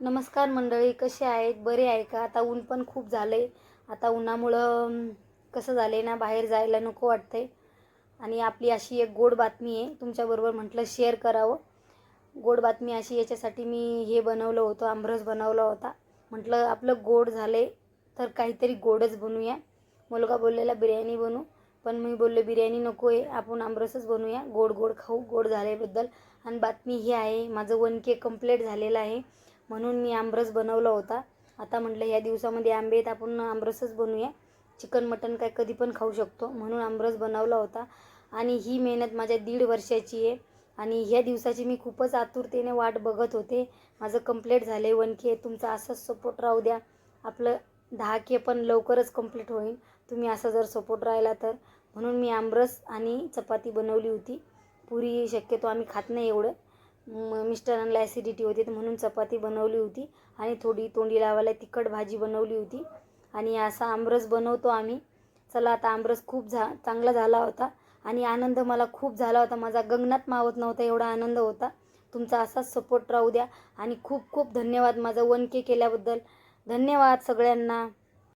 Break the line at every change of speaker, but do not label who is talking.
नमस्कार मंडळी, कसे आहेत? बरे आहे का? आता ऊन पण खूप झाले. आता उन्हामुळं कसं झाले ना, बाहेर जायला नको वाटतंय. आणि आपली अशी एक गोड बातमी आहे, तुमच्याबरोबर म्हटलं शेअर करावं. गोड बातमी अशी याच्यासाठी मी हे बनवलं होतं, आमरस बनवला होता. म्हटलं आपलं गोड झाले तर काहीतरी गोडच बनवूया. मुलगा बोललेला बिर्याणी बनवू, पण मी बोलले बिर्याणी नको आहे, आपण आमरसच बनवूया. गोड गोड खाऊ, गोड झाल्याबद्दल. आणि बातमी ही आहे, माझं 1K कंप्लीट झालेलं आहे, म्हणून मी आमरस बनवला होता. आता म्हटलं ह्या दिवसामध्ये आंबे आहेत, आपण आमरसच बनवूया. चिकन मटन काय कधी पण खाऊ शकतो, म्हणून आमरस बनवला होता. आणि ही मेहनत माझ्या 1.5 वर्षाची आहे. आणि ह्या दिवसाची मी खूपच आतुरतेने वाट बघत होते. माझं कंप्लीट झाले 1K. तुमचा असाच सपोर्ट राहू द्या. आपलं 10K पण लवकरच कंप्लीट होईल, तुम्ही असं जर सपोर्ट राहिला तर. म्हणून मी आमरस आणि चपाती बनवली होती. पुरी शक्यतो आम्ही खात नाही एवढं. मिस्टरांना ॲसिडिटी होती, तर म्हणून चपाती बनवली होती. आणि थोडी तोंडी लावायला तिखट भाजी बनवली होती. आणि असा आमरस बनवतो आम्ही. चला, आता आमरस खूप चांगला झाला होता. आणि आनंद मला खूप झाला होता. माझा गगनात मावत नव्हता, एवढा आनंद होता. तुमचा असाच सपोर्ट राहू द्या. आणि खूप खूप धन्यवाद माझं 1K केल्याबद्दल. धन्यवाद सगळ्यांना.